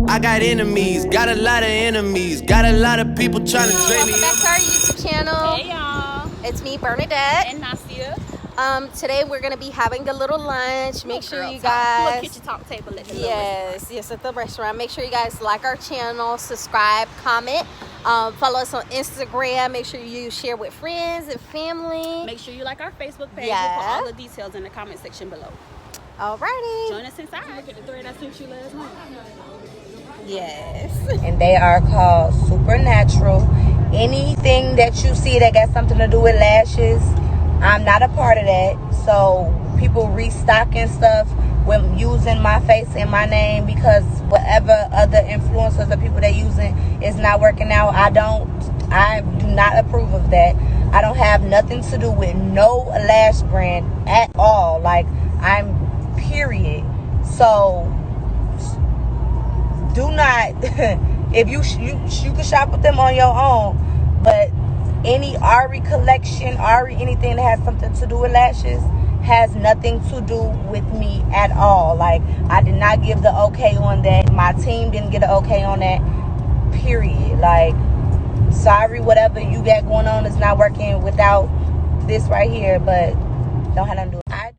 I got enemies, got a lot of enemies, got a lot of people trying to drain me. Welcome back to our YouTube channel. Hey y'all. It's me, Bernadette. And Nasia. Today we're gonna be having a little lunch. Make sure you Little guys. kitchen talk table at the Yes, at the restaurant. Make sure you guys like our channel, subscribe, comment, follow us on Instagram. Make sure you share with friends and family. Make sure you like our Facebook page. Yeah. We'll put all the details in the comment section below. Alrighty. Join us inside. Look at the thread I sent you last night. Yes. And they are called Supernatural. Anything that you see that got something to do with lashes, I'm not a part of that. So people restocking stuff with using my face and my name because whatever other influencers or people they're using is not working out. I do not approve of that. I don't have nothing to do with no lash brand at all. Like, I'm period. So do not if you can shop with them on your own, but any Ari collection, anything that has something to do with lashes has nothing to do with me at all. Like, I did not give the okay on that. My team didn't get an okay on that, period. Like, sorry, whatever you got going on is not working without this right here, but don't have nothing to do with it.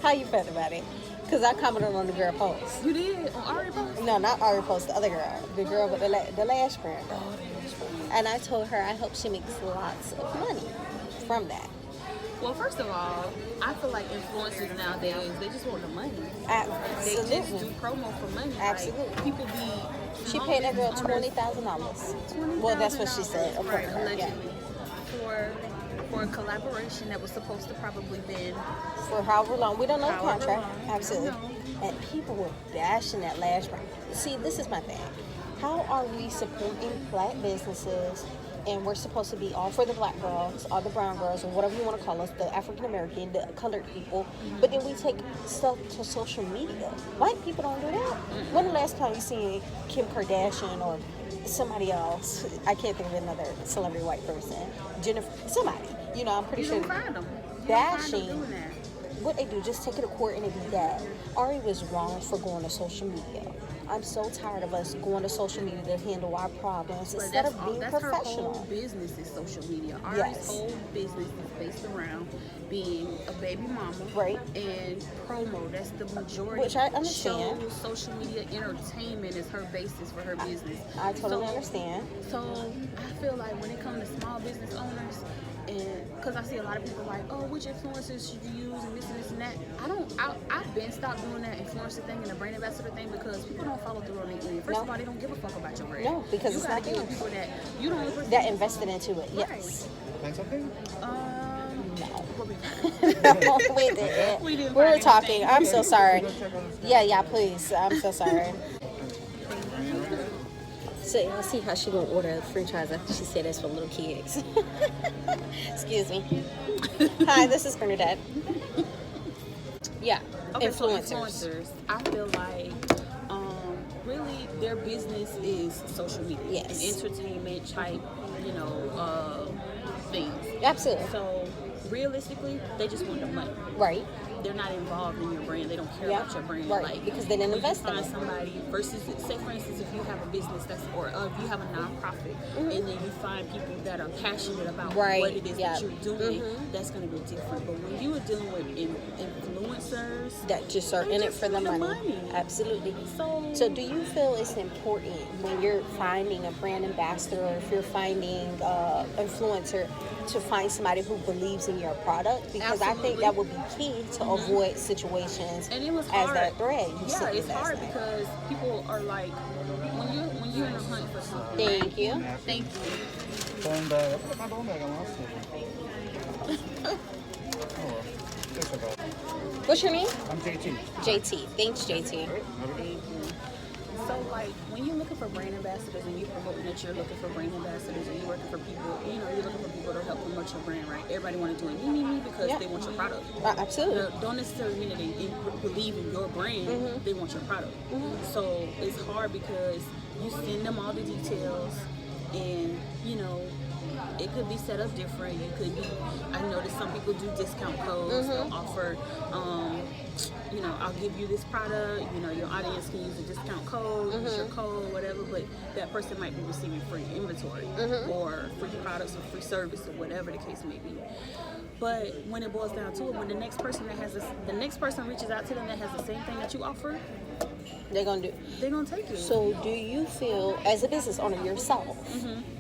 How you felt about it? Because I commented on the girl post. You did? On Ari post? No, not Ari post, the other girl. The girl with the lash brand. And I told her I hope she makes lots of money from that. Well, first of all, I feel like influencers nowadays, they just want the money. They just Absolutely. do promo for money. Absolutely. Like, people be... She paid that girl $20,000. Well, that's what she said. Right, Yeah. allegedly. For a collaboration that was supposed to probably been... For however long. We don't know the However contract. long. Absolutely. No. And people were bashing that lash brand. See, this is my thing. How are we supporting black businesses and we're supposed to be all for the black girls, all the brown girls, or whatever you want to call us, the African American, the colored people, but then we take stuff to social media. White people don't do that. When the last time you seen Kim Kardashian or somebody else? I can't think of another celebrity white person. Jennifer, somebody. You know, I'm pretty You sure. don't find them. Bashing. Doing that. What they do, just take it to court and it be that. Ari was wrong for going to social media. I'm so tired of us going to social media to handle our problems But instead of being that's professional. Her whole business is social media. Ari's Yes. whole business is based around being a baby mama, Right. And promo. That's the majority. Which I understand. Shows, social media, entertainment is her basis for her business. I totally understand. So I feel like when it comes to small business owners, and because I see a lot of people like, oh, which influencers should you use and this and that. I've been stopped doing that influencer thing and the brand ambassador thing because people don't follow through on their end. First of all, they don't give a fuck about your brand. No, because you it's gotta not give theirs. people that you don't represent. That invested into it, yes. Find something? No. What we we didn't. We didn't We were find talking. anything. I'm so sorry. Yeah, please. I'm so sorry. So y'all see how she gonna order french fries after she said that's for little kids. Excuse me. Hi, this is Bernadette. Yeah, Okay, influencers. So influencers, I feel like really their business is social media, Yes. and entertainment type, things. Absolutely. So realistically, they just want the money. Right. They're not involved in your brand. They don't care Yeah, about your brand, right, like because they didn't when invest you in find it. somebody versus, say for instance, if you have a business or if you have a nonprofit, and then you find people that are passionate about Right, what it is yeah. that you're doing, that's going to be different. But when you are dealing with influencers That just are they in it just for the want money. Absolutely. So do you feel it's important when you're finding a brand ambassador or if you're finding influencer to find somebody who believes in your product? Because I think Absolutely. that would be key to avoid situations and it was as hard. that thread you Yeah, sent me it's last hard night. because people are like, when you're in a hunt for something. Thank you. Thank you. And I don't make a last name. Oh, that's about. What's your name? I'm JT. JT. Thanks, JT. Thank you. So, like, when you're looking for brand ambassadors and you're promoting that you're looking for brand ambassadors and you're working for people, you know, you're looking for people to help promote your brand, right? Everybody want to do it me because they want your product. Absolutely. Don't necessarily mean that they believe in your brand. They want your product. So it's hard because you send them all the details, and you know, it could be set up different. You could be, I noticed some people do discount codes. They'll offer, you know, I'll give you this product, you know, your audience can use a discount code, use your code, whatever, but that person might be receiving free inventory or free products or free service or whatever the case may be. But when it boils down to it, when the next person reaches out to them that has the same thing that you offer, they're gonna take it. So do you feel, as a business owner yourself,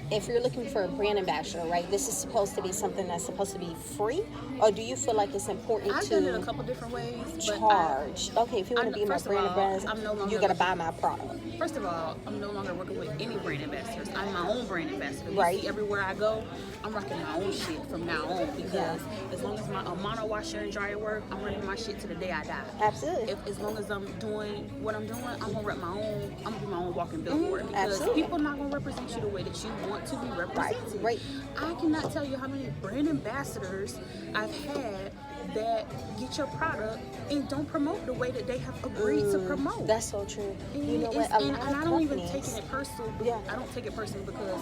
if you're looking for a brand ambassador, right, this is supposed to be something that's supposed to be free, or do you feel like it's important I've done it a couple different ways. Charge? Okay, if you want to be my brand ambassador, you gotta buy my product. First of all, I'm no longer working with any brand ambassadors. I'm my own brand ambassador. You Right. see, everywhere I go, I'm rocking my own shit from now on, because as long as my mono washer and dryer work, I'm running my shit to the day I die. Absolutely. As long as I'm doing what I'm doing, I'm gonna rep my own. I'm gonna be my own walking billboard, because Absolutely. people not gonna represent you the way that you want to be represented. Right. I cannot tell you how many brand ambassadors I've had that get your product and don't promote the way that they have agreed to promote. That's so true. And You know what? and I don't even take it personal. Yeah. I don't take it personal because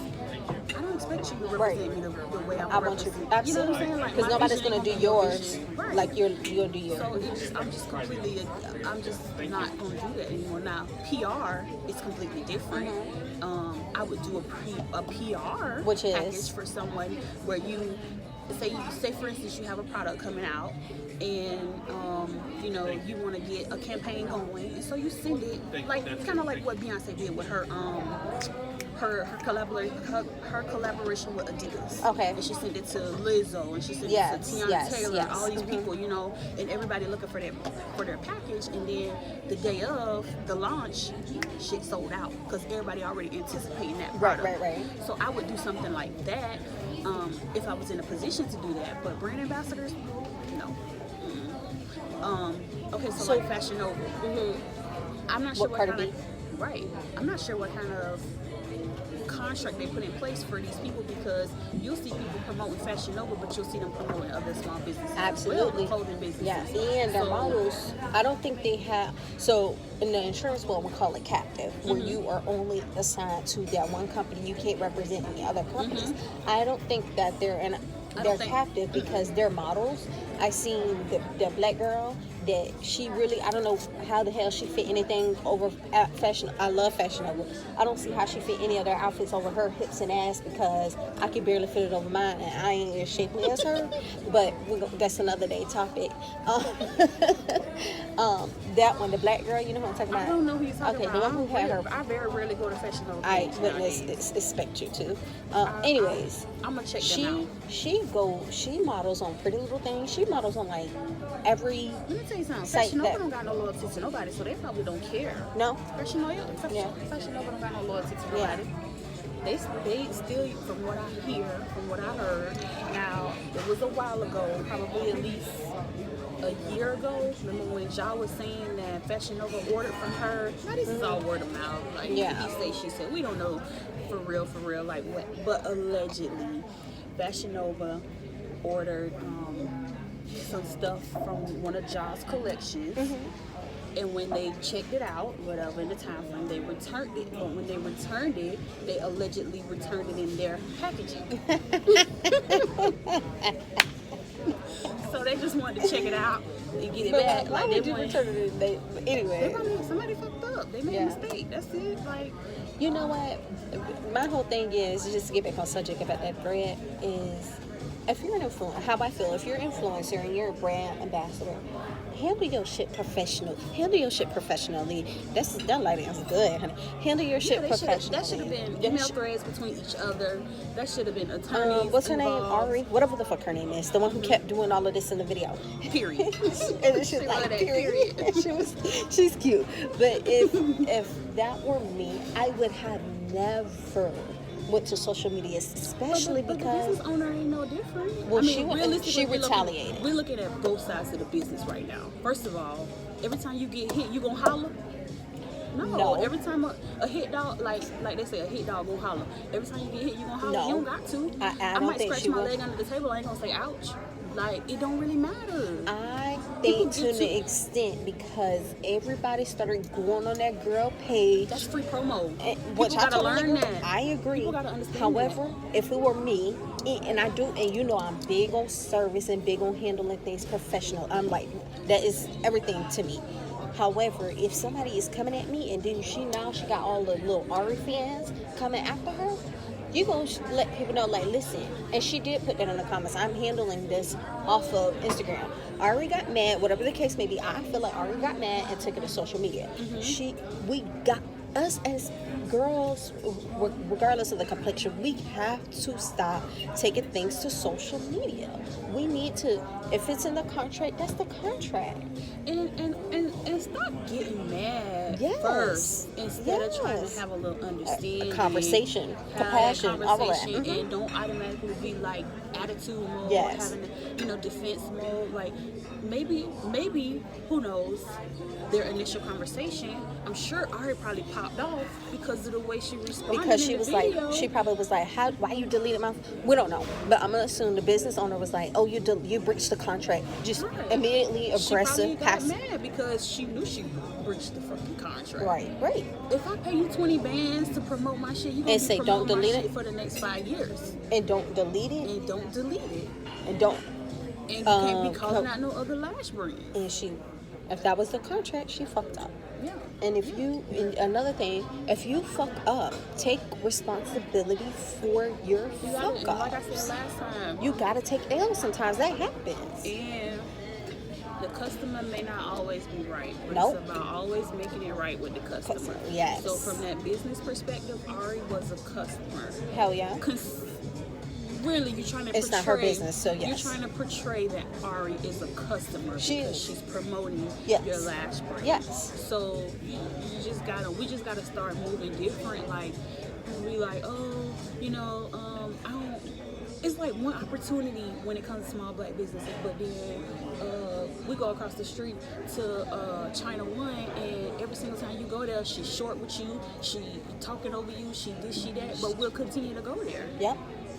I don't expect you to represent me the way I want you. Absolutely. You know what I'm saying? Like, Because my nobody's vision gonna do ain't gonna be your yours vision. Right. like you'll do yours. So I'm just not gonna do that anymore. Now, PR is completely different. I would do a PR Which is? package for someone where you say for instance you have a product coming out, and you know, you want to get a campaign going, and so you send it like kind of like what Beyonce did with her collaboration with Adidas. Okay. And she sent it to Lizzo, and she sent it to Tiana Taylor, all these people, you know, and everybody looking for their package, and then the day of the launch, shit sold out because everybody already anticipating that product. Right. So I would do something like that if I was in a position to do that. But brand ambassadors, no. Okay, so like Fashion Nova. I'm not sure what kind of I'm not sure what kind of contract they put in place for these people, because you'll see people promoting Fashion Nova, but you'll see them promoting other small businesses. Absolutely. As well, clothing businesses. Yeah, and their models, I don't think they have. So in the insurance world, we call it captive, where you are only assigned to that one company. You can't represent any other companies. I don't think that they're captive because their models. I seen the black girl that she really, I don't know how the hell she fit anything over fashion. I love Fashion Nova. I don't see how she fit any of their outfits over her hips and ass, because I could barely fit it over mine, and I ain't as shapely as her. But that's another day topic. That one, the black girl, you know who I'm talking about? I don't know who you're talking about. Okay, the one who had her. I very rarely go to Fashion Nova. I wouldn't expect you to. Anyways, I'm gonna check them out. She models on Pretty Little Things. She models on like every. Let me tell you something. site Fashion Nova that- don't got no loyalty to nobody, so they probably don't care. No. Fashion Nova don't got no loyalty to nobody. They still, from what I hear, from what I heard. Now, it was a while ago, probably at least a year ago. Remember when Ja was saying that Fashion Nova ordered from her? Now this is all word of mouth. Like, he say, she said. We don't know for real, like what. But allegedly, Fashion Nova ordered some stuff from one of Ja's collections. And when they checked it out, whatever in the time frame, they returned it. But when they returned it, they allegedly returned it in their packaging. So they just wanted to check it out and get it back. Like they return it. Anyway, somebody fucked up. They made a mistake. That's it. Like, you know what? My whole thing is, just to get back on subject about that bread, is if you're an influencer, how I feel, if you're an influencer and you're a brand ambassador, handle your shit professionally. That lighting is good, honey. Handle your shit professionally. That should have been email threads between each other. That should have been attorneys. What's her name? involved. Ari? Whatever the fuck her name is. The one who kept doing all of this in the video. Period. And she's like, period. She's cute. But if that were me, I would have never went to social media, especially but because the business owner ain't no different. Well, I mean, realistically, she retaliated. We're looking at both sides of the business right now. First of all, every time you get hit, you gonna holler. No. Every time a hit dog, like they say, a hit dog go holler. Every time you get hit, you gonna holler. No. You don't got to. I I don't might think scratch she my will. leg under the table. I ain't gonna say ouch. Like, it don't really matter. I People think to get the too- extent because everybody started going on that girl page. That's free promo. Which People I gotta totally learn agree. that. I agree. People gotta understand However, that. if it were me, and I do, and you know I'm big on service and big on handling things professional. I'm like, that is everything to me. However, if somebody is coming at me and then she got all the little Ari fans coming after her, you gonna let people know, like, listen. And she did put that in the comments. I'm handling this off of Instagram. Ari got mad, whatever the case may be. I feel like Ari got mad and took it to social media. We got us as girls, regardless of the complexion, we have to stop taking things to social media. We need to, if it's in the contract, that's the contract. And stop getting mad Yes. first instead of trying Yes. to have a little understanding, Conversation, have compassion, all of that. conversation, and don't automatically be like attitude mode, Yes. having defense mode. Like maybe who knows, their initial conversation, I'm sure Ari probably popped off because of the way she responded. Because in she the was video. like, she probably was like, why you deleted my, we don't know, but I'm gonna assume the business owner was like, oh, you breached the contract, just Right. immediately She probably aggressive, got passive. mad because she knew she breached the fucking contract. Right. If I pay you 20 bands to promote my shit, you gonna And be say, don't promoting my delete shit it? for the next 5 years. And don't delete it, And don't delete it. and don't, And you can't be calling no. out no other lash brand. and if that was the contract, she fucked up. Yeah. And and another thing, if you fuck up, take responsibility for your You gotta, fuck and like I ups. said last time, You gotta take L's sometimes. That happens. and the customer may not always be right, but Nope. it's about always making it right with the customer. Yes. So from that business perspective, Ari was a customer. Hell yeah. Really, you're trying to It's portray, not her business, so yes. You're trying to portray that Ari is a customer She because is. she's promoting Yes. your lash brand. Yes. So we just gotta start moving different. Like, we like, oh, I don't. It's like one opportunity when it comes to small black businesses, but then we go across the street to China One, and every single time you go there, she's short with you, she talking over you, she this, she that, but we'll continue to go there. Yep.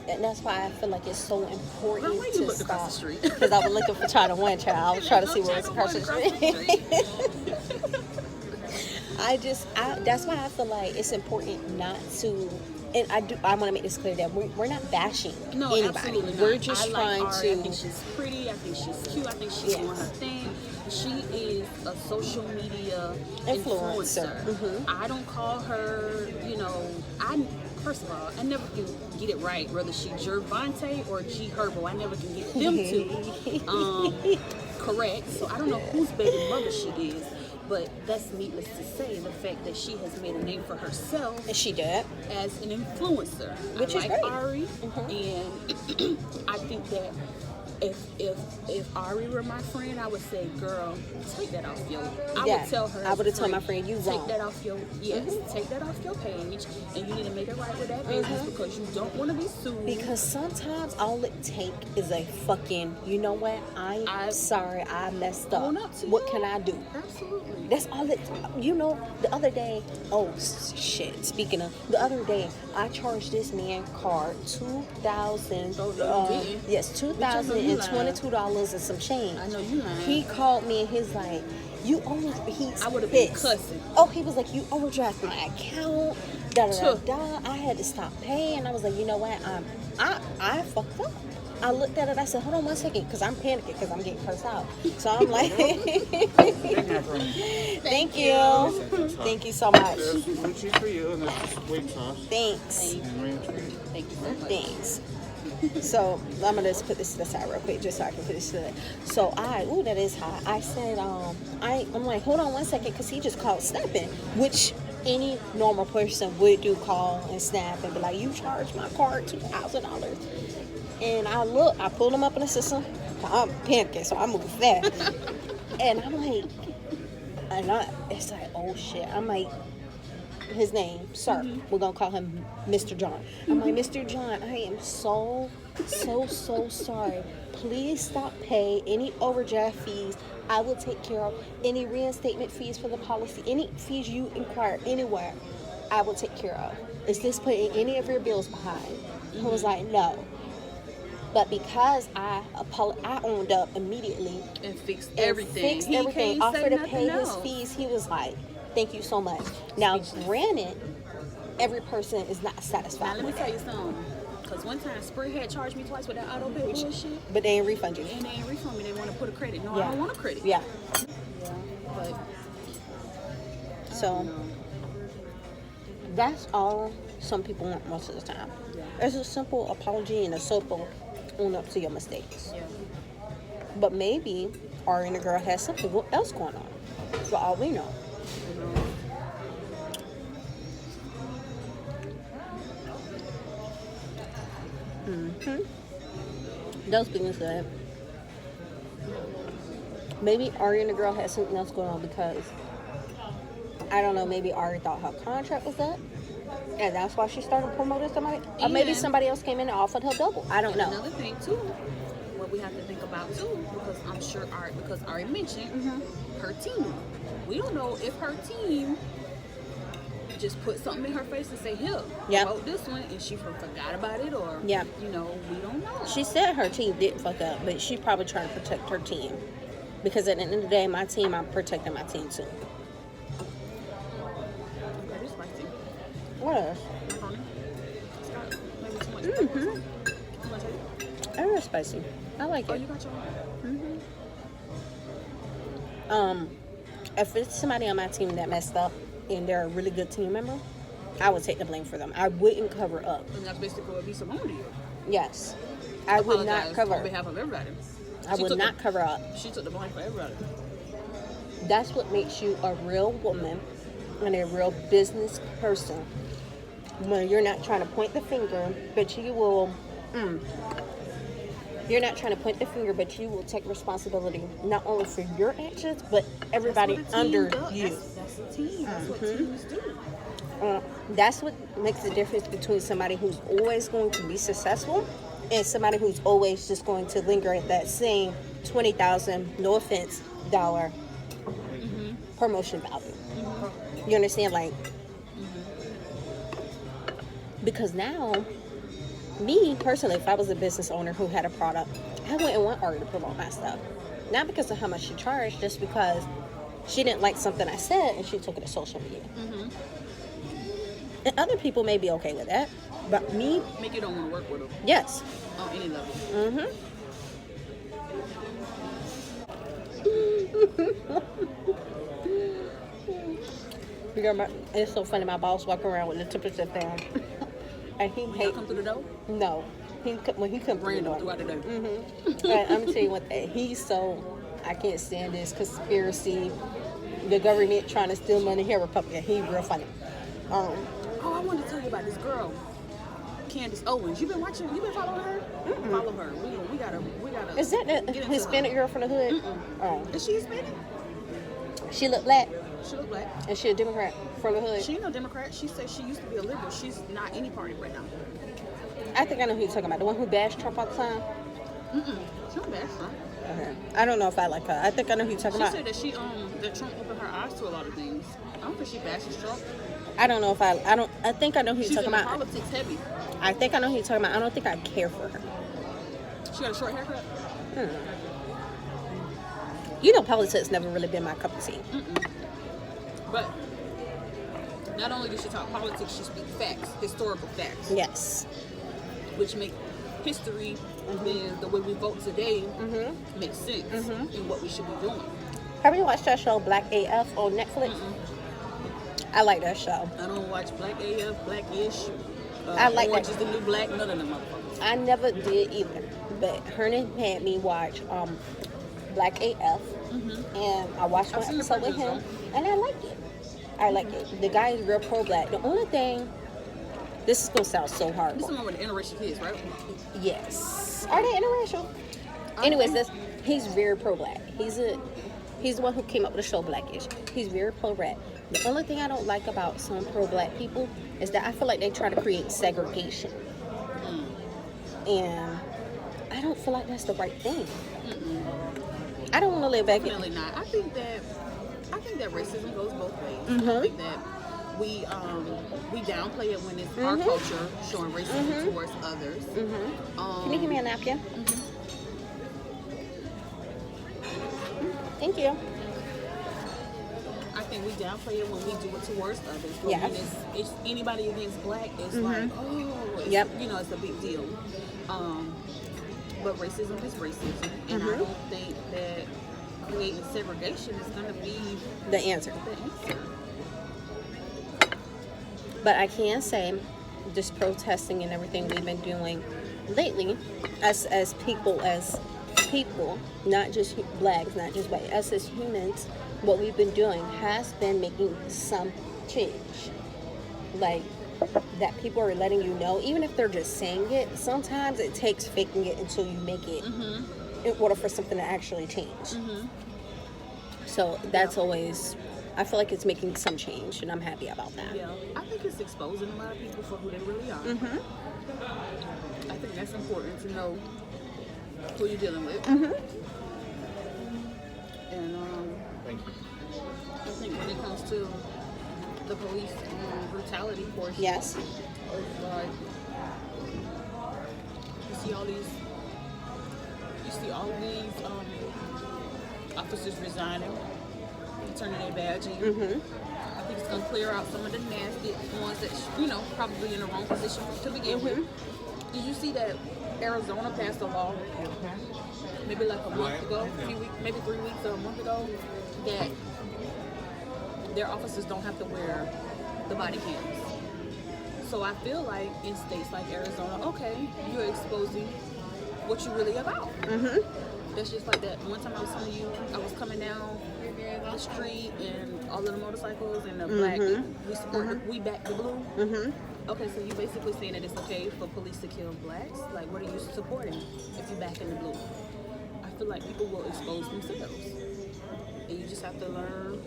And that's why I feel like it's so important Girl, why you to looked stop. across the street? Because I was looking for China One, child. I was trying to see where it's China across the One street. That's why I feel like it's important not to, and I want to make this clear that we're not bashing No, anybody. absolutely not. We're just I trying like Ari. I to. think she's pretty. I think she's cute. I think she's Yes. doing her thing. She is a social media Influencer. influencer. I don't call her, first of all, I never can get it right, whether she Gervonta or G Herbo. I never can get them two correct. So I don't know whose baby mother she is. But that's needless to say, the fact that she has made a name for herself And she did. as an influencer. Which I is like great. Ari, and I think that if Ari were my friend, I would say, girl, take that off your. I Yeah. would tell her. I as a would've told my friend, you take wrong. that off your. Yes, take that off your page, and you need to make it right with that business because you don't want to be sued. Because sometimes all it take is a fucking, you know what? I'm sorry, I messed up. Own up to What it. can I do? Absolutely. That's all it, the other day, speaking of, the other day, I charged this man card $2,000, Oh, no, you didn't. yes, Bitch, I know you lying. $2,022 and some change. I know you lying. He called me and he's like, you he's I would've been pissed. cussing. Oh, he was like, you overdraft my account, da. I had to stop paying. I was like, you know what, I fucked up. I looked at it, I said, hold on one second, because I'm panicking, because I'm getting cursed out. So I'm like, thank you. Thank you so much. There's blue cheese for you, and there's just wing sauce. Thanks. And ranch for you. Thank you so much. Thanks. So I'm gonna just put this to the side real quick, just so I can finish it. So that is hot. I said, I'm like, hold on one second, because he just called snapping, which any normal person would do, call and snap and be like, you charged my card $2,000. And I pulled him up in the system. I'm panicking, so I move fast. And I'm like, it's like, oh shit. I'm like, his name, sir. We're gonna call him Mr. John. I'm like, Mr. John, I am so sorry. Please stop paying any overdraft fees. I will take care of any reinstatement fees for the policy, any fees you inquire anywhere. I will take care of. Is this putting any of your bills behind? He was like, no. But because I owned up immediately And fixed and everything. fixed everything, can't say offered to nothing pay his else. fees, he was like, thank you so much. Now, granted, every person is not Now satisfied let me with tell it, you something. Cause one time Sprint had charged me twice with that auto pay bullshit, but they ain't refund you. and they ain't refund me. They want to put a credit. No, Yeah. I don't want a credit. Yeah. But So that's all some people want most of the time. It's a simple apology and a simple own up to your mistakes. yeah. But maybe Ari and the girl has something else going on, for all we know. Those being said, maybe Ari and the girl had something else going on because, I don't know, maybe Ari thought her contract was up, and that's why she started promoting somebody. Or maybe And- somebody else came in and offered her double. I don't know. Another thing too, what we have to think about too, because I'm sure because Ari mentioned her team. We don't know if her team just put something in her face and say, "Here, Yep. promote this one," and she forgot about it, or Yep. you know, we don't know. She said her team didn't fuck up, but she probably trying to protect her team. Because at the end of the day, my team, I'm protecting my team too. Okay, this spicy. What else? Macaroni. It's got maybe too much. Mm-hmm. You wanna take it? I love spicy. I like Oh, it. you got your own. If it's somebody on my team that messed up and they're a really good team member, I would take the blame for them. I wouldn't cover up. And that's basically what Lisa Moon did. Yes. I would not Apologize cover. on behalf of everybody. I She would took not cover up. She took the blame for everybody. That's what makes you a real woman and a real business person. When you're not trying to point the finger, but you will. You're not trying to point the finger, but you will take responsibility not only for your actions, but everybody That's what a under team does. you. That's a team. That's what teams do. That's what makes the difference between somebody who's always going to be successful and somebody who's always just going to linger at that same $20,000, no offense, dollar promotion value. You understand? Like, because now, me personally, if I was a business owner who had a product, I wouldn't want Ari to promote my stuff. Not because of how much she charged, just because she didn't like something I said and she took it to social media. And other people may be okay with that, but me, Make you don't want to work with them yes. on any level. It's so funny. My boss walk around with the temperature down, and he Y'all hate. come through the door, No, when he come through the random door. throughout the day. And I'm gonna tell you what, he's so, I can't stand this conspiracy, the government trying to steal money here, Republican. He real funny. Oh, I wanted to tell you about this girl, Candace Owens. You been watching? You been following her? Follow her. We gotta. Is that get the into Hispanic her. girl from the hood? Oh, Is she Hispanic? she look black, She look black. and she a Democrat from the hood. She ain't no Democrat. She said she used to be a liberal. She's not any party right now. I think I know who you're talking about. The one who bashed Trump all the time. She don't bash Trump. Okay. I don't know if I like her. I think I know who you're talking She about. said that that Trump opened her eyes to a lot of things. I don't think she bashes Trump. I don't know if I think I know who you're She's talking in about. politics heavy. I think I know who you're talking about. I don't think I care for her. She got a short haircut. You know, politics never really been my cup of tea. But not only does she talk politics, she speaks facts, historical facts, Yes. which make history and the way we vote today make sense in what we should be doing. Have you watched that show Black AF on Netflix? I like that show. I don't watch Black AF, Blackish. I like Orange that. is the New Black. None of them motherfuckers. I never did either, but Hernan had me watch Black AF, and I watched one I've seen the episode with previews, him, and I liked it. I like it. The guy is real pro-black. The only thing, this is gonna sound so This horrible. is the one with the interracial kids, right? Yes. Are they interracial? Anyways, he's very pro-black. He's the one who came up with the show Blackish. He's very pro-black. The only thing I don't like about some pro-black people is that I feel like they try to create segregation. And I don't feel like that's the right thing. I don't want to live back in. Definitely not. I think that racism goes both ways. Mm-hmm. I think that we downplay it when it's our culture showing racism towards others. Can you give me a napkin? Thank you. I think we downplay it when we do it towards others. But Yeah. when it's anybody against black, it's like, oh, it's, Yep. you know, it's a big deal. But racism is racism, and I don't think that creating segregation is going to be The answer. the answer. But I can say, this protesting and everything we've been doing lately, us as people, not just blacks, not just white, us as humans, what we've been doing has been making some change. Like, that people are letting you know, even if they're just saying it, sometimes it takes faking it until you make it in order for something to actually change. So that's always, I feel like it's making some change, and I'm happy about that. Yeah, I think it's exposing a lot of people for who they really are. I think that's important to know who you're dealing with. And Thank you. I think when it comes to the police brutality portion, Yes. it's like you see all these officers resigning, turning their badge in. I think it's gonna clear out some of the nasty ones that probably in the wrong position to begin with. Did you see that Arizona passed a law maybe like a month ago, maybe 3 weeks or a month ago, that their officers don't have to wear the body cams? So I feel like in states like Arizona, okay, you're exposing what you're really about. That's just like that. One time I was telling you, I was coming down the street and all of the motorcycles and the black, we support, we back the blue. Okay, so you basically saying that it's okay for police to kill blacks? Like, what are you supporting if you back in the blue? I feel like people will expose themselves, and you just have to learn,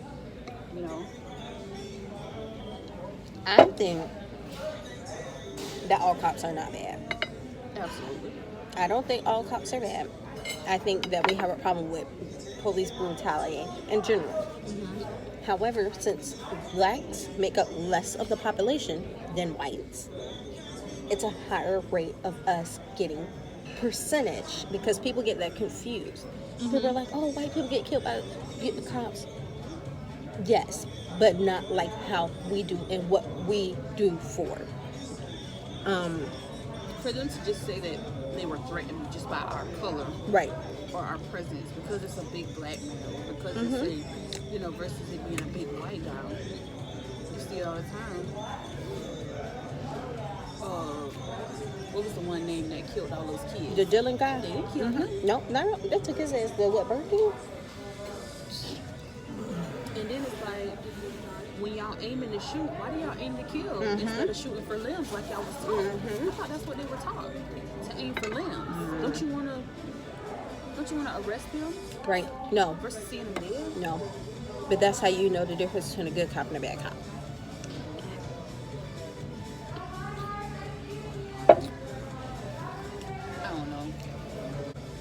I think that all cops are not bad. Absolutely. I don't think all cops are bad. I think that we have a problem with police brutality in general. However, since blacks make up less of the population than whites, it's a higher rate of us getting percentage, because people get that confused. People are like, oh, white people get killed by the cops. Yes, but not like how we do and what we do for. For them to just say that they were threatened just by our color, Right. or our presence, because it's a big black male, because it's a, versus it being a big white guy. You see it all the time. What was the one name that killed all those kids? The Dylan guy? They didn't kill him. No, they took his ass to what, Burger King? And then it's like, when y'all aiming to shoot, why do y'all aim to kill instead of shooting for limbs like y'all was taught? I thought that's what they were taught, to aim for limbs. Don't you wanna arrest them? Right. No. Versus seeing them dead? No. But that's how you know the difference between a good cop and a bad cop. I don't know.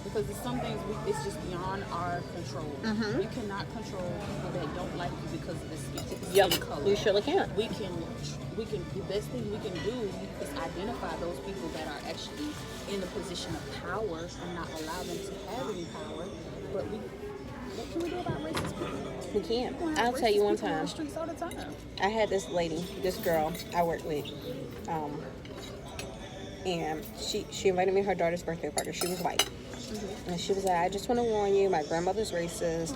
Because it's some things it's just beyond our control. You cannot control people that don't like you because of the skin color. You surely can. We can the best thing we can do is identify those people that are actually in a position of power and not allow them to have any power. But what can we do about racist people? We can't. I'll tell you one People on time. the streets all the time. I had this girl I worked with, and she invited me to her daughter's birthday party. She was white. And she was like, I just want to warn you, my grandmother's racist.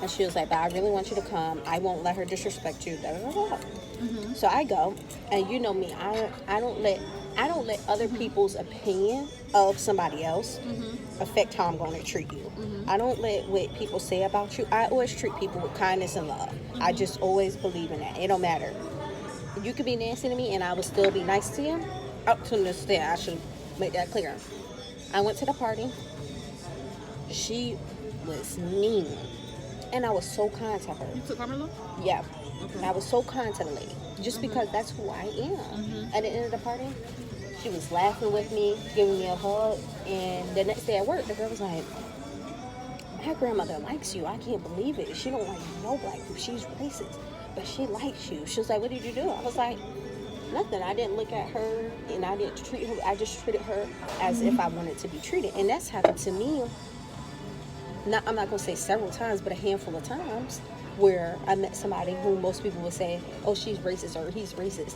And she was like, but I really want you to come. I won't let her disrespect you. Da, da, da, da. So I go, and you know me, I don't let other people's opinion of somebody else affect how I'm going to treat you. I don't let what people say about you. I always treat people with kindness and love. I just always believe in that. It don't matter. You could be nasty to me, and I will still be nice to you. Up to this day, I should make that clear. I went to the party. She was mean. And I was so kind to her. You took Carmelo? Yeah. Okay. I was so kind to the lady. Just because that's who I am. At the end of the party, she was laughing with me, giving me a hug. And the next day at work, the girl was like, my grandmother likes you. I can't believe it. She don't like no black people. She's racist. But she likes you. She was like, what did you do? I was like, nothing. I didn't look at her and I didn't treat her. I just treated her as if I wanted to be treated. And that's happened to me. I'm not going to say several times, but a handful of times where I met somebody who most people would say, oh, she's racist or he's racist.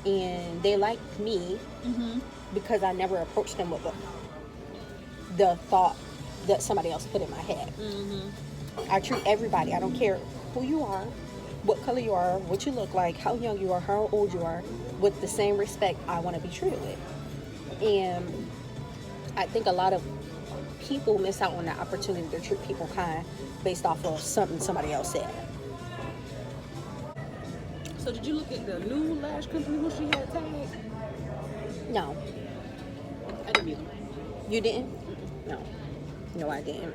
And they liked me because I never approached them with the thought that somebody else put in my head. I treat everybody. I don't care who you are, what color you are, what you look like, how young you are, how old you are, with the same respect I want to be treated with. And I think a lot of people miss out on the opportunity to treat people kind based off of something somebody else said. So did you look at the new lash company who she had tagged? No. I didn't either. You didn't? No. No, I didn't.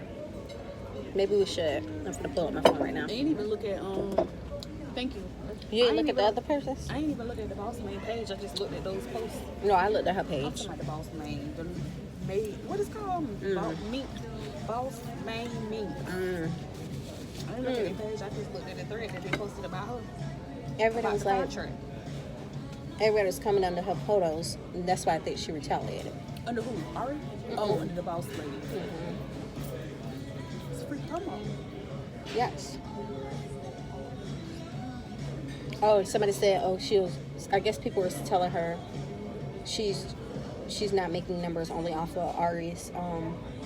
Maybe we should. I'm going to pull up my phone right now. I didn't even look at, thank you. You didn't look at the other person's? I ain't even look at the Boss Main page. I just looked at those posts. No, I looked at her I'm page. talking about the Boss Main. The made, what is it called? Boss Main Minks. I didn't look at the page. I just looked at the thread that they posted about her. Everybody was like, contract. everybody was coming under her photos, and that's why I think she retaliated. Under who? Ari? Oh, under the Boss Lady. It's free promo. Yes. Oh, somebody said, oh, she was, I guess people were telling her she's not making numbers only off of Ari's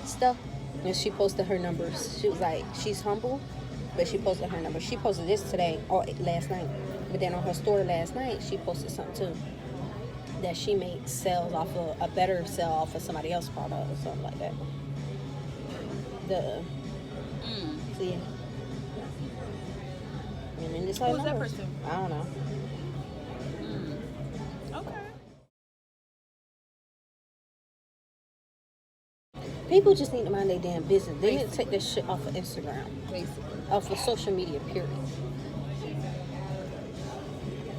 stuff. And she posted her numbers. She was like, she's humble, but she posted her numbers. She posted this today, or last night. But then on her story last night, she posted something too. That she made sales off of, a better sale off of somebody else's product or something like that. So yeah. And then just Who was that person? I don't know. Okay. People just need to mind their damn business. They need to take this shit off of Instagram. Basically. Off of social media, period.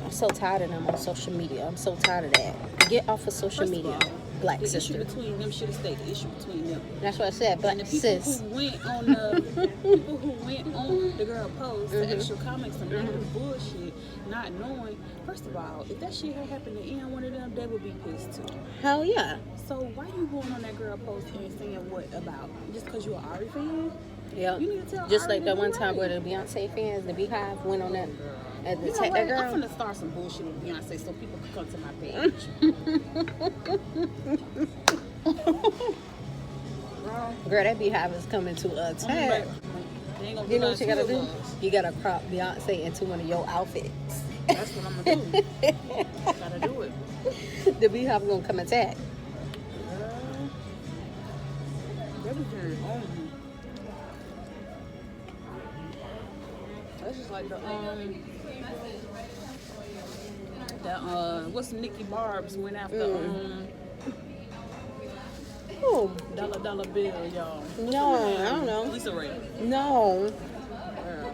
I'm so tired of them on social media. I'm so tired of that. Get off of social media. Black the sister. issue between them should have stayed the issue between them. That's what I said. Black And the people sis. who went on the people who went on the girl post, the extra comments, some negative bullshit, not knowing. First of all, if that shit had happened to any one of them, they would be pissed too. Hell yeah. So why you going on that girl post and saying what about? Just because you're an Ari fan? Yep. You need to tell Just Ari like that to one be time where right. the Beyonce fans, the Beehive, went on that and You know attacked what? that girl. I'm gonna start some bullshit with Beyonce so people can come to my page. Girl, that Beehive is coming to attack. They ain't gonna You know do what you gotta nothing do? to us. You gotta crop Beyonce into one of your outfits. That's what I'm gonna do. Gotta do it. The Beehive gonna come attack. Everything. That's just like the what's Nikki Barb's went after Oh, dollar bill, y'all. no, I don't know. Lisa Ray. No.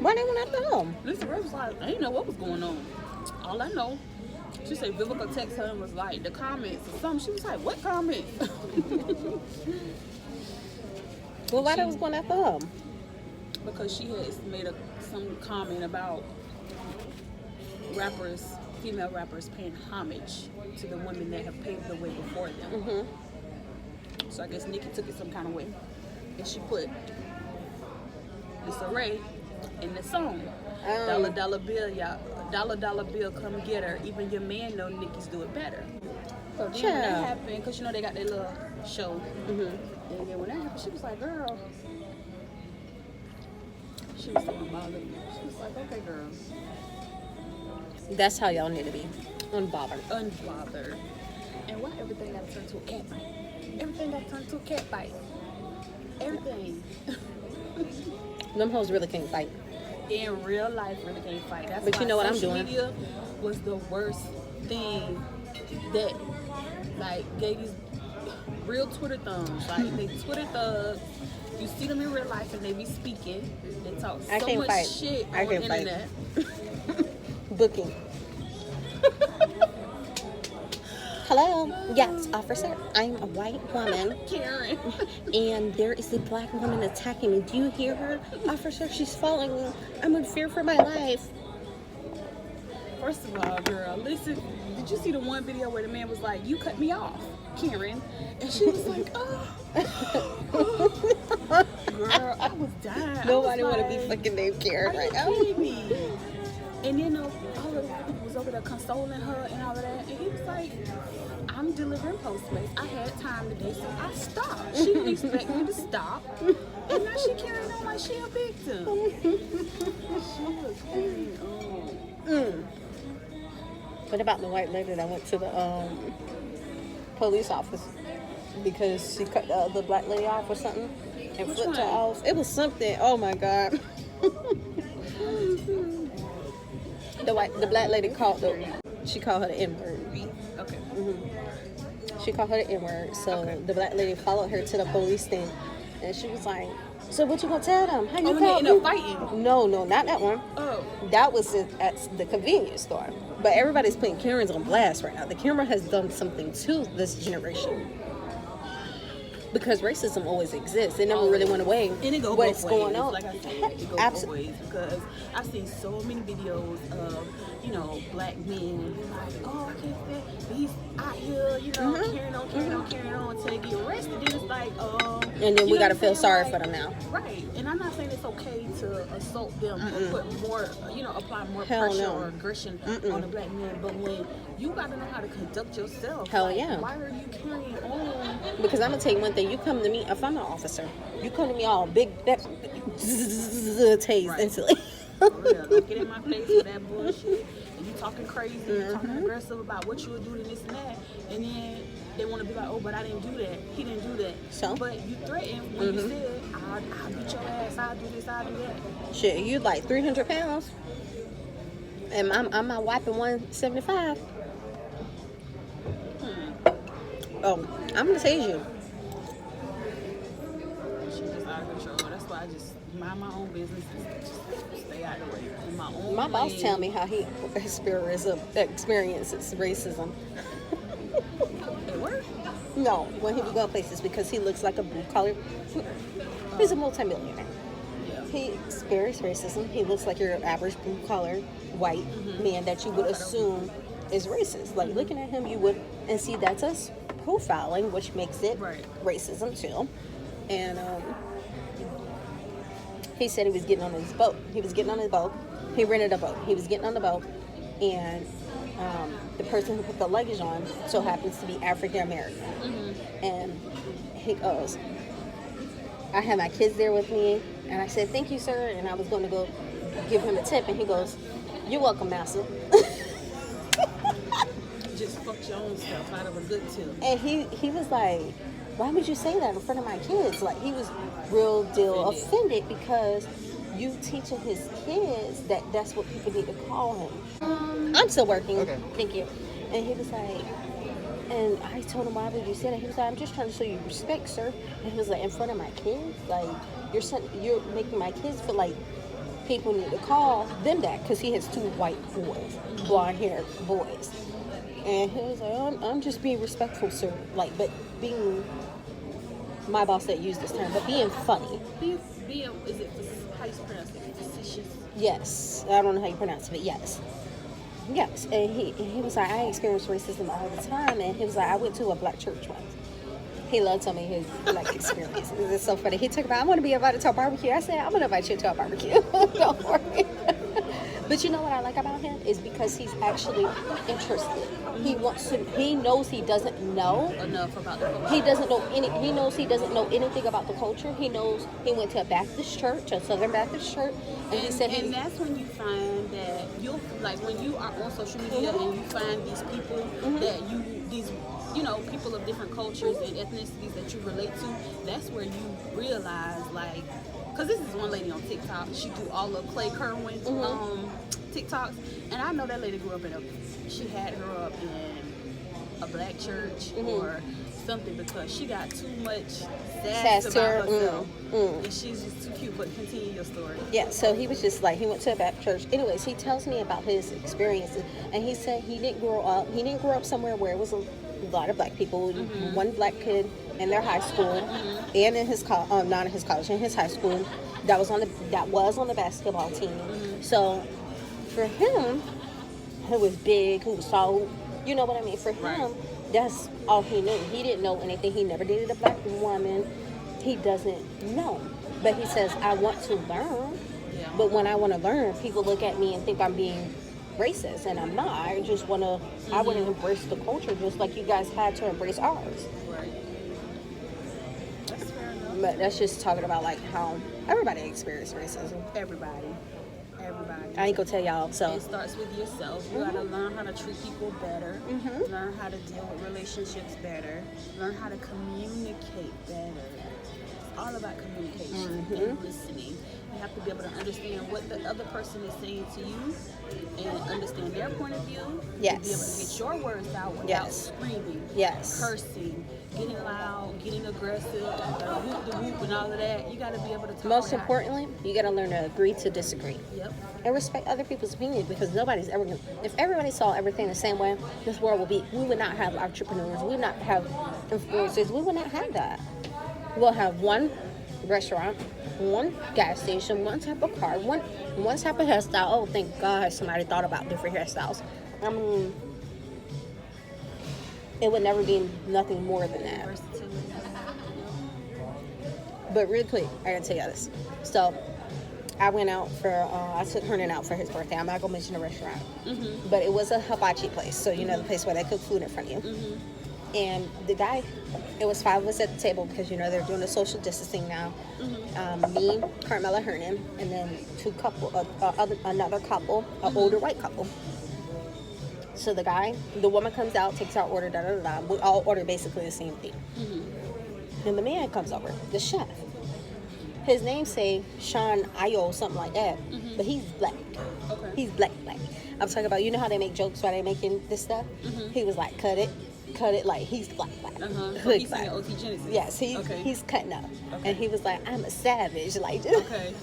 Why they went after him? Lisa Ray was like, I didn't know what was going on. All I know, she said Vivica texted her and was like, the comments or something. She was like, what comments? Well, why they was going after him? Because she had made some comment about female rappers paying homage to the women that have paved the way before them. So I guess Nikki took it some kind of way. And she put Lisa Ray in the song. Dollar bill, y'all. Dollar bill, come get her. Even your man know Nikki's do it better. So then when that happened, because you know they got their little show. And then when that happened, she was like, girl. She was so unbothered. She was like, okay, girl. That's how y'all need to be. Unbothered. Unbothered. And why everything got turned to a cat fight? Everything got turned to a cat fight. Everything. Them hoes really can't fight. In real life, really can't fight. That's But why you know what I'm social doing? media was the worst thing that, like, gave these real Twitter thumbs. Like, they Twitter thugs You see them in real life and they be speaking. They talk I so can't much fight. shit I on the can't fight. internet. Booking. Hello. Yes, officer. I'm a white woman. Karen. And there is a black woman attacking me. Do you hear her? Officer, she's following me. I'm in fear for my life. First of all, girl, listen. Did you see the one video where the man was like, "You cut me off, Karen," and she was like, "Oh." Girl, I was dying. Nobody want want to be fucking named Karen right now. kidding me? And then all of the people was over there consoling her and all of that, and he was like, "I'm delivering Postmates. I had time today, so I stopped. She didn't expect me to stop, and now she carrying on like she a victim." She was carrying on. What about the white lady that went to the police office because she cut the other black lady off or something and Which flipped her one? off? It was something. Oh my god. The black lady called she called her the N-word. Okay. She called her the N-word. So the black lady followed her to the police stand and she was like, "So what you gonna tell them? How you Oh, and they call ended up me?" fighting. No, not that one. Oh. That was at the convenience store. But everybody's putting Karens on blast right now. The camera has done something to this generation. Because racism always exists. It never really went away. And it go What's both ways. going on? Like I said, it goes both ways because I've seen so many videos of, black men be like, "Oh, I can't stand he's out here, carrying on until they get arrested." Then it's like, And then we gotta feel sorry like, for them now. Right. And I'm not saying it's okay to assault them or put more, apply more Hell pressure no. or aggression on a black man. But when you gotta know how to conduct yourself, Hell like, yeah. why are you carrying on? Because I'm gonna tell you one thing. You come to me, if I'm an officer, you come to me all big, tased Right. instantly. For real, don't get in my face with that bullshit. And you talking crazy, you talking aggressive about what you would do to this and that, and then they want to be like, "Oh, but I didn't do that. He didn't do that." So? But you threatened when you said, "I'll beat your ass. I'll do this. I'll do that." Shit, you like 300 pounds, and I'm my wiping 175. Oh, I'm gonna tase you. She just out of control. That's why I just mind my own business and just stay out of the way. In my own My boss lane. tell me how he experiences racism. At work? No, when he be going places because he looks like a blue collar. He's a multimillionaire. Yeah. He experienced racism. He looks like your average blue collar white man that you would assume is racist. Like looking at him, you would and see that's us profiling, which makes it Right. racism too. And he said he was getting on his boat. He was getting on his boat. He rented a boat. He was getting on the boat, and the person who put the luggage on so happens to be African American. And he goes, "I had my kids there with me," and I said, "Thank you, sir." And I was going to go give him a tip, and he goes, "You're welcome, master." Just fucked your own stuff out of a good tip. And he was like, "Why would you say that in front of my kids?" Like he was real deal offended because you teaching his kids that that's what people need to call him. I'm still working. Okay. Thank you. And he was like, and I told him, "Why would you say that?" He was like, "I'm just trying to show you respect, sir." And he was like, "In front of my kids, like you're making my kids feel like people need to call them that," because he has 2 white boys, blonde-haired boys. And he was like, I'm just being respectful, sir. Like, but being, my boss that used this term, but being funny. Is it how you pronounce it? Facetious? Yes. I don't know how you pronounce it, but yes. Yes. And he was like, "I experience racism all the time." And he was like, "I went to a black church once." He loved telling me his black experience. It's so funny. He took about, "I want to be invited to a barbecue." I said, "I'm going to invite you to a barbecue." Don't worry. But you know what I like about him is because he's actually interested. He wants to. He knows he doesn't know Enough about the culture. He doesn't know any. He knows he doesn't know anything about the culture. He knows he went to a Baptist church, a Southern Baptist church, and he said And that's when you find that you'll like when you are on social media and you find these people that people of different cultures and ethnicities that you relate to. That's where you realize like. Because this is one lady on TikTok. She do all of Clay Kerwin TikToks. And I know that lady grew up she had her up in a black church or something because she got too much Sass sass to about her. herself. And she's just too cute. But continue your story. Yeah, so he was just like, he went to a Baptist church. Anyways, he tells me about his experiences, and he said he didn't grow up somewhere where it was a lot of black people. One black kid in their high school, and in his not in his college, in his high school, that was on the basketball team. So for him, who was big, who was tall, you know what I mean? For him, that's all he knew. He didn't know anything. He never dated a black woman. He doesn't know. But he says, I want to learn. Yeah. But when I want to learn, people look at me and think I'm being racist, and I'm not. I just want to, I want to embrace the culture just like you guys had to embrace ours. Right. That's fair enough. But that's just talking about like how everybody experiences racism. Everybody. I ain't gonna tell y'all, so. It starts with yourself. You gotta learn how to treat people better, learn how to deal with relationships better, learn how to communicate better. It's all about communication and listening. You have to be able to understand what the other person is saying to you and understand their point of view. Yes. To be able to get your words out without screaming, cursing, getting loud, getting aggressive, the whoop and all of that. You gotta be able to talk. Most importantly, you gotta learn to agree to disagree. Yep. And respect other people's opinions, because nobody's ever gonna, if everybody saw everything the same way, this world we would not have entrepreneurs, we would not have influencers, we would not have that. We'll have one restaurant, one gas station, one type of car, one type of hairstyle. Oh, thank God somebody thought about different hairstyles. I mean, it would never be nothing more than that. Versatility. But real quick, I gotta tell you this. So, I went out for, I took Hernan out for his birthday. I'm not gonna mention the restaurant. But it was a hibachi place. So, you know, the place where they cook food in front of you. And the guy, it was 5 of us at the table because, you know, they're doing the social distancing now. Me, Carmela Hernan, and then another couple, an older white couple. So the woman comes out, takes our order, da-da-da-da. We all order basically the same thing. And the man comes over, the chef. His name say Sean Ayo, something like that. But he's black. Okay. He's black. I'm talking about, you know how they make jokes while they making this stuff? He was like, cut it, like he's black. So he's saying OT Genesis. Yes, he's cutting up. And he was like, I'm a savage, like just. Okay.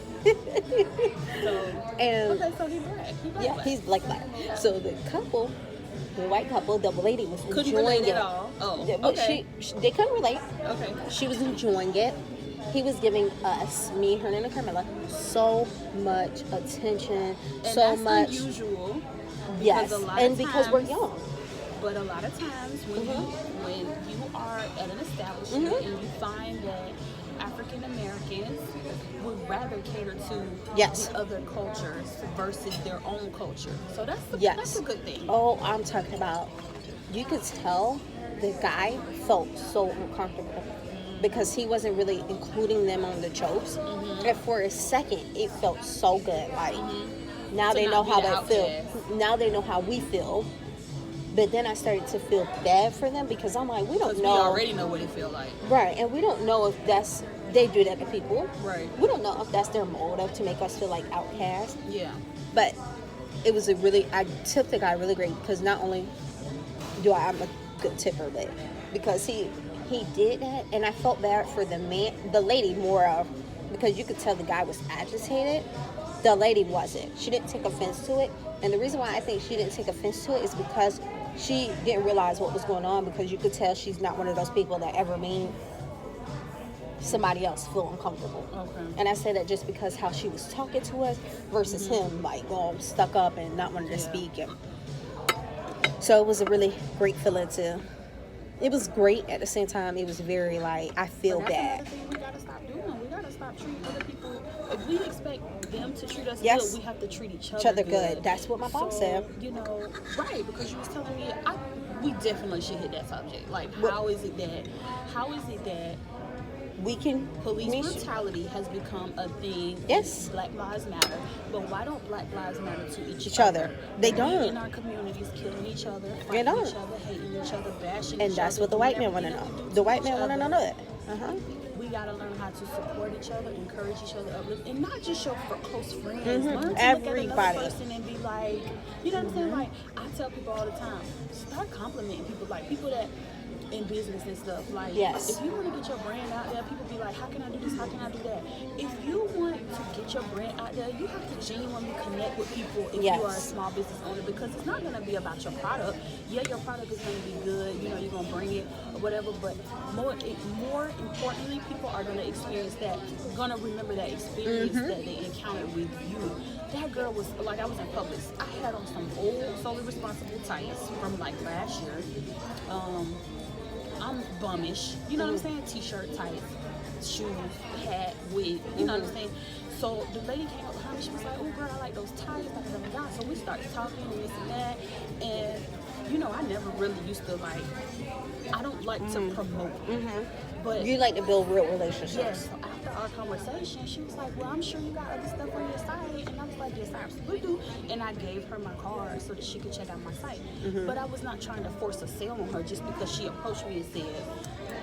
So he's black. Yeah, he's black. So the couple, the white couple, the lady was Couldn't enjoying relate it. at all. Oh, But okay. they couldn't relate. Okay. She was enjoying it. He was giving us, me, Hernan, and Carmela, so much attention, And so that's much. unusual. Yes, A lot and of because we're times- young. But a lot of times when you are at an establishment and you find that African Americans would rather cater to Yes. the other cultures versus their own culture. So that's a good thing. Oh, I'm talking about, you could tell the guy felt so uncomfortable because he wasn't really including them on the jokes. And for a second, it felt so good. Like, now To they not know be how the they feel. outcast. Now they know how we feel. But then I started to feel bad for them because I'm like, we don't Because know. we already know what it feel like. Right, and we don't know if they do that to people. Right. We don't know if that's their motive to make us feel like outcasts. Yeah. But it was I tipped the guy really great because not only I'm a good tipper, but because he did that, and I felt bad for the lady more of, because you could tell the guy was agitated. The lady wasn't. She didn't take offense to it. And the reason why I think she didn't take offense to it is because she didn't realize what was going on, because you could tell she's not one of those people that ever made somebody else feel uncomfortable. Okay. And I say that just because how she was talking to us versus him, like, all stuck up and not wanting to speak. And so it was a really great feeling to. It was great at the same time. It was very like, I feel But that's bad. another thing we gotta stop doing. We gotta stop treating other people. If we expect them to treat us Yes. good, we have to treat each other good. That's what my boss said. You know, right? Because you was telling me, we definitely should hit that subject. Like, how is it that We can police brutality has become a thing? Yes. Black Lives Matter, but why don't Black Lives matter to each other? They We don't. in our communities killing each other, They fighting don't. each other, hating each other, bashing And each that's other, what the doing white man want to everything know. that we do The to white each man want to other. know that. we gotta learn how to support each other, encourage each other, uplift, and not just show for close friends. Learn to look at another person and be like, you know what I'm saying? Like, I tell people all the time, start complimenting people, like people that in business and stuff. Like, if you want to get your brand out there, people be like, how can I do this? How can I do that? If you want to get your brand out there, you have to genuinely connect with people if you are a small business owner, because it's not going to be about your product. Yeah, your product is going to be good. You know, you're going to bring it or whatever, but more importantly, people are going to experience that, going to remember that experience that they encountered with you. That girl was, like, I was in Publix. I had on some old Solely Responsible tights from, like, last year. I'm bummish, you know what I'm saying? T-shirt, tights, shoes, hat, wig, you know what I'm saying? So the lady came up behind me, she was like, oh girl, I like those tights, blah, blah, blah, blah. So we started talking and this and that, and you know, I never really used to, like, I don't like to promote, but you like to build real relationships. Yes. So after our conversation, she was like, well, I'm sure you got other stuff on your site, and I was like, yes, I absolutely do. And I gave her my card so that she could check out my site. But I was not trying to force a sale on her just because she approached me and said,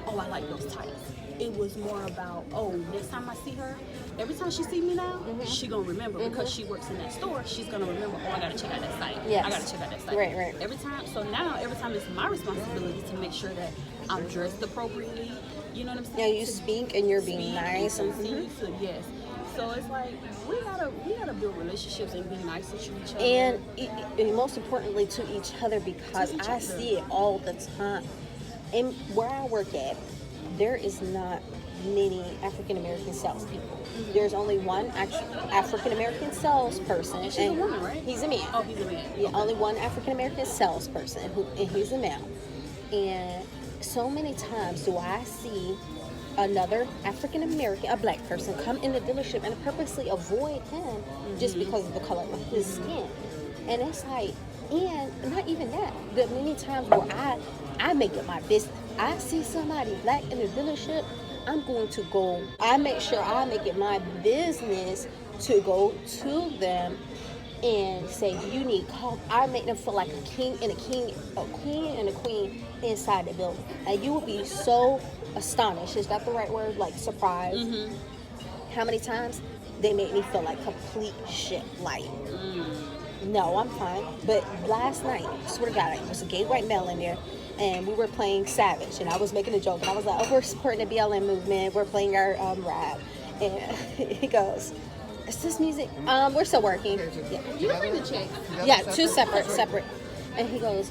oh, I like those tights. It was more about, oh, next time I see her, every time she see me now, she gonna remember, because she works in that store. She's gonna remember, oh, I gotta check out that site. I gotta check out that site. Right. Every time, so now every time it's my responsibility to make sure that I'm dressed appropriately. You know what I'm saying? Yeah, you speak and you're being nice. Yes. So it's like we gotta build relationships and be nice to each other. And most importantly to each other, because I see it all the time. And where I work at, there is not many African American salespeople. There's only one African American salesperson. And she's a woman, right? He's a man. Oh, he's a man. Yeah, only one African American salesperson, and he's a male. And so many times do I see another African American, a black person, come in the dealership and purposely avoid him just because of the color of his skin. And it's like, and not even that, the many times where I make it my business. I see somebody black in the dealership, I'm going to go, I make sure I make it my business to go to them and say, you need help. I make them feel like a king and a queen and a queen inside the building. And you will be so astonished, is that the right word? Like surprised. How many times they make me feel like complete shit. Like, no, I'm fine. But last night, I swear to God, it was a gay white male in there, and we were playing Savage, and I was making a joke, and I was like, oh, we're supporting the BLM movement, we're playing our rap. And he goes, is this music? We're still working. Yeah. You can bring the check. Yeah, two separate. And he goes,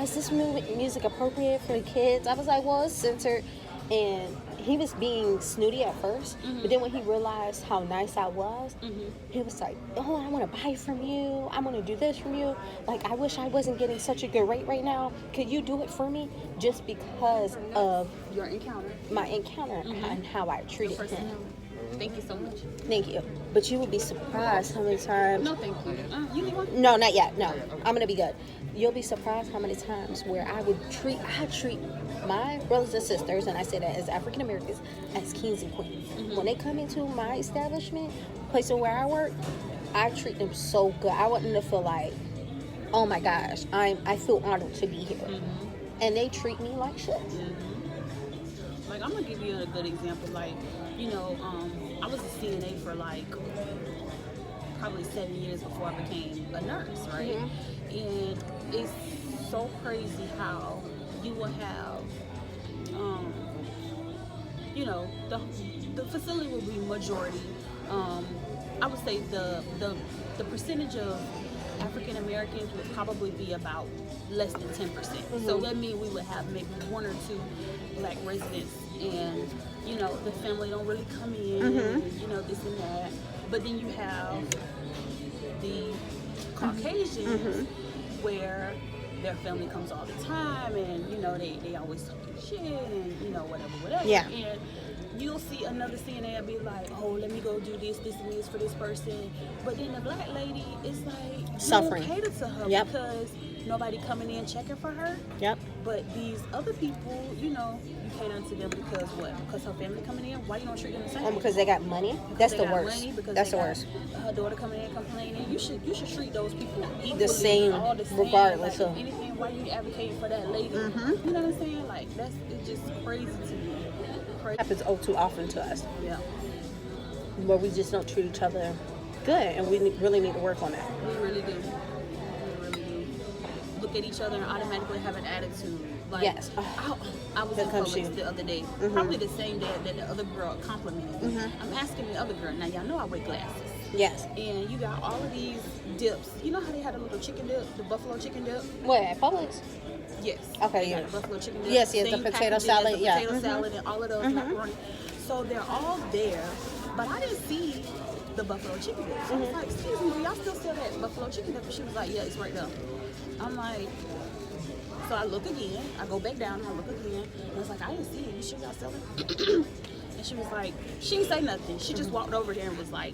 is this music appropriate for the kids? I was like, well, it's censored. And he was being snooty at first, but then when he realized how nice I was, he was like, oh, I want to buy from you. I want to do this from you. Like, I wish I wasn't getting such a good rate right now. Could you do it for me? Just because of your encounter. My encounter and how I treated him. Thank you so much. Thank you. But you will be surprised how many times. No, thank you. You need one? No, not yet. No, I'm gonna be good. You'll be surprised how many times where I treat my brothers and sisters, and I say that as African Americans, as kings and queens. When they come into my establishment, place where I work, I treat them so good. I want them to feel like, oh my gosh, I feel honored to be here, and they treat me like shit. Like, I'm gonna give you a good example. Like, you know, I was a CNA for like probably 7 years before I became a nurse, right? And it's so crazy how you will have, you know, the facility will be majority. I would say the percentage of African Americans would probably be about less than 10%. So that means we would have maybe 1 or 2 black residents, and you know, the family don't really come in, and, you know, this and that. But then you have the Caucasians where their family comes all the time, and you know, they always talking shit, and you know, whatever. Yeah. And you'll see another CNA be like, oh, let me go do this and this for this person. But then the black lady is like, suffering. You don't cater to her because nobody coming in checking for her. Yep. But these other people, you know, you cater to them because what? Because her family coming in. Why you don't treat them the same? And because they got money. That's They the got worst. money, because That's they the got worst. Her daughter coming in complaining. You should treat those people equally, The same, all the same, regardless like, of anything. Why you advocating for that lady? Mm-hmm. You know what I'm saying? Like it's just crazy to me. Crazy. Happens all too often to us, Yeah. where we just don't treat each other good, and we really need to work on that. We really do. We really do. Look at each other and automatically have an attitude. Like, Yes. I was Here in comes Publix you. the other day, probably the same day that the other girl complimented me. I'm asking the other girl, now y'all know I wear glasses. Yes. And you got all of these dips. You know how they had a little chicken dip, the buffalo chicken dip? What, at Publix? Yes. Okay, They got yeah. the buffalo chicken dip. Yes, yes, the same potato packages, salad, the yeah. potato salad and all of those macaroni. So they're all there, but I didn't see the buffalo chicken dip. So I was like, excuse me, do y'all still sell that buffalo chicken dip? And she was like, yeah, it's right there. I'm like, so I look again. I go back down and I look again. And I was like, I didn't see it. You sure y'all sell it? And she was like, she didn't say nothing. She just walked over there and was like,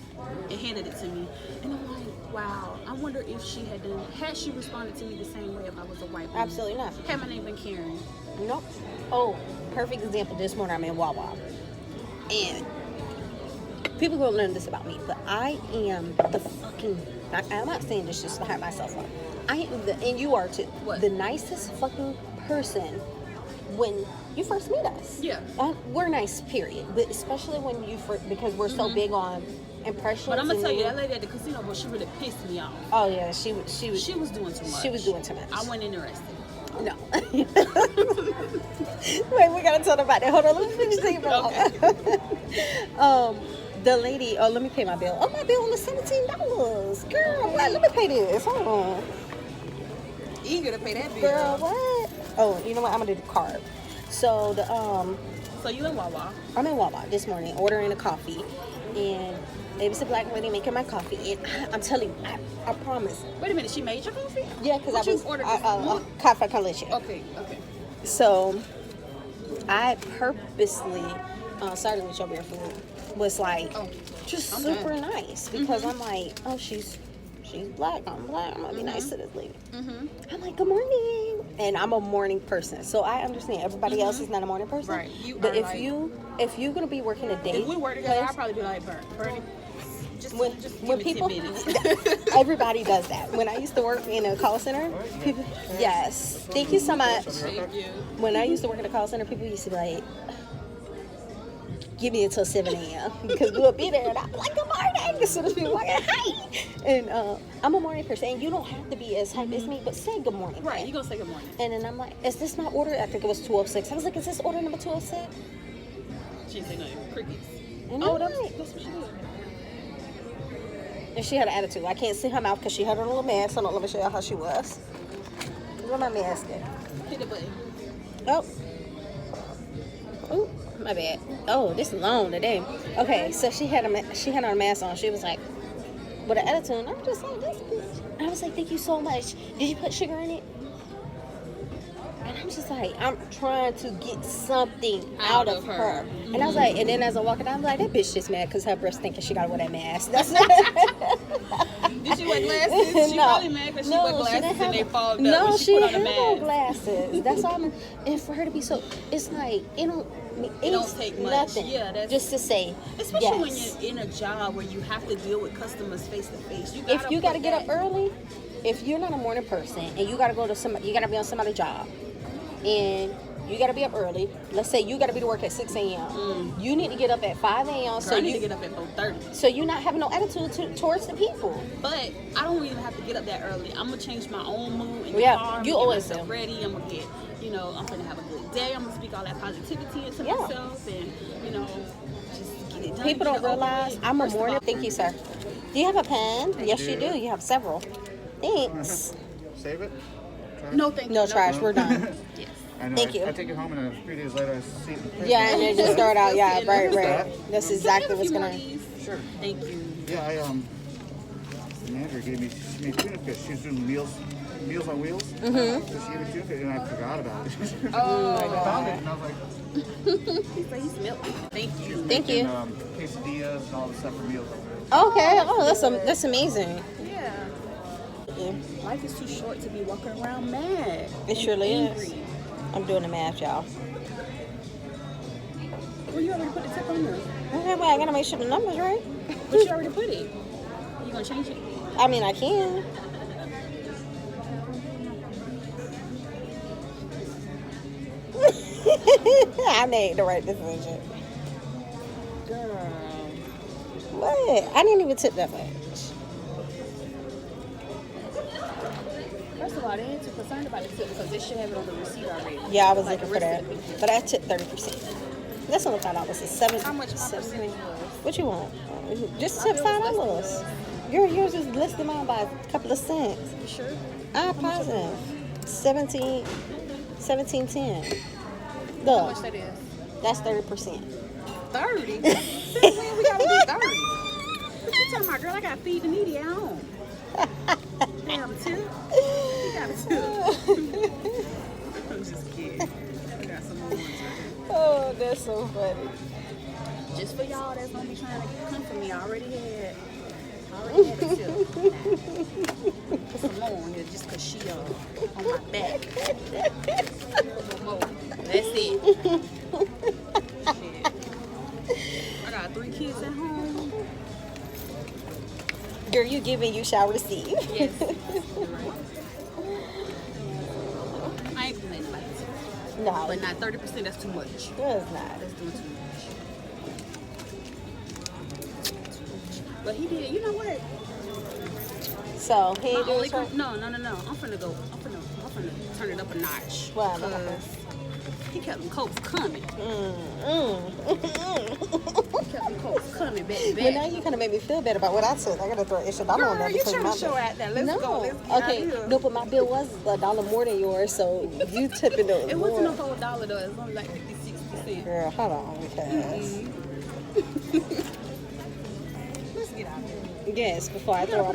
and handed it to me. And I'm like, wow. I wonder if she had she responded to me the same way if I was a white woman. Absolutely not. Had my name been Karen. Nope. Oh, perfect example. This morning I'm in Wawa, and people gonna learn this about me, but I am the fucking. I'm not saying this just to hype myself up. I am the, and you are too. What? The nicest fucking person when you first meet us. Yeah. We're nice, period. But especially when you first, because we're so big on impressions. But I'm gonna and tell you, then- that lady at the casino, but she really pissed me off. Oh yeah, she was She was doing too much. She was doing too much. I wasn't interested. No. Wait, we gotta tell them about that. Hold on, let me finish thinking about the lady. Oh, let me pay my bill. Oh, my bill was $17. Girl, what? Let me pay this. Hold on. Eager to pay that bill. Girl, what? Oh, you know what? I'm gonna do the card. So the So you in Wawa? I'm in Wawa this morning ordering a coffee, and it was a black lady making my coffee. And I'm telling you, I promise. Wait a minute, she made your coffee? Yeah, because What I you was ordered this morning? coffee con leche. Okay. So I purposely started with your beer food was like just I'm super done. nice because I'm like, oh, she's black, I'm black, I'm gonna be nice to this lady. I'm like, good morning, and I'm a morning person, so I understand everybody else is not a morning person. Right. You but are if you're gonna be working a day, If we work together, I'll probably be like, Bernie, just when give me people 10 minutes. everybody does that. When I used to work in a call center, people, yes, thank you so much. Thank you. When I used to work in a call center, people used to be like, give me until 7 a.m. because we'll be there. And I'm like, good morning. As soon as people walk in, hi. And I'm a morning person. And you don't have to be as hype as me, but say good morning. Right, you gonna say good morning. And then I'm like, is this my order? I think it was 206. I was like, is this order number 206? She didn't say nothing. Crickets. And Oh, I'm that's like, what she did. and she had an attitude. I can't see her mouth because she had her little mask. So let me show you how she was. Where my mask at? Hit the button. Oh. Oh, my bad. Oh, this is long today. Okay, so she had on a mask on. She was like, with an attitude. And I'm just like, this bitch. And I was like, thank you so much. Did you put sugar in it? And I'm just like, I'm trying to get something out of her. And I was like, and then as I walk down, I'm like, that bitch just mad because her breast thinking she got to wear that mask. That's Did she wear glasses? She No. probably mad because she wear she glasses didn't and have- they fogged up No, when she she put on didn't the have no mask. glasses. That's all I'm. And for her to be so, it's like it don't take much. nothing. Yeah, that's- just to say. Especially yes. when you're in a job where you have to deal with customers face to face. If you got to get up early, if you're not a morning person and you got to go to somebody, you got to be on somebody's job, and you got to be up early. Let's say you got to be to work at 6 a.m. You need to get up at 5 a.m. So I need to get up at 4:30. So you're not having no attitude towards the people. But I don't even have to get up that early. I'm gonna change my own mood in the Yeah, car. I'm you gonna always get myself do. ready. I'm gonna get, I'm gonna have a good day. I'm gonna speak all that positivity into Yeah. myself, and just get it done. People get don't it over realize with. I'm a First of morning. all- Thank you, sir. Do you have a pen? Yes, you do. You have several. Thanks. Save it? Trash? No, thank you. No trash. We're done. Yes. I know. Thank you. I take it home and 3 days later I see it. Yeah, and then just throw it out. Yeah, right. that. That's Can I exactly have a what's few more gonna. of these? Sure. Thank you. Yeah, the manager gave me, she made tuna fish. She was doing meals on wheels. So she gave me tuna fish and I forgot about it. I found it and I was like, He said he smelled it. Thank you. Thank you. Quesadillas and all the stuff for meals on wheels. Okay. Oh, that's amazing. Yeah. Mm-mm. Life is too short to be walking around mad. It surely angry. is. I'm doing the math, y'all. Well, you already put the tip on there. Okay, well, I gotta make sure the number's right. But you already put it. You gonna change it? I mean, I can. I made the right decision. Girl. What? I didn't even tip that much. First of all, they ain't too concerned about the tip because they should have it on the receipt already. Yeah, I was Like looking for the that. receipt. But I tipped 30%. That's only $5. It's $7. How much my percentage was? What you want? Just tip $5. Yours is less than mine by a couple of cents. You sure? I'm positive. 17.10. How Look, much that is? that's 30%. 30? Since when we gotta do 30? What you talking about, girl? I gotta feed the needy at home. Damn, tip. You got a tip. I'm just kidding. I got some more ones right here. Oh, that's so funny. Just for y'all that's gonna be trying to come for me, I already had the tip. Put some more on here just cause she on my back. One more. That's it. Shit. I got 3 kids at home. Girl, you giving, you shall receive. Yes. You're right. I ain't complaining about this. No, But not 30%, that's too much. no, it's not. That's doing too much. But he did, you know what? So, he My ain't doing only this right? no. I'm finna turn it up a notch. Why? Because he kept them coats coming. He kept them coats coming back to Well, now back. you kind of made me feel better about what I took. I gotta throw extra dollar on Girl, that you because trying my to show out there. Let's no. go. Let's get out Okay, of here. no, but my bill was $1 more than yours, so you tipping it It more. wasn't a whole dollar though. It was only like 50-60%. Girl, hold on, because Let's get out of here. yes, before I throw out my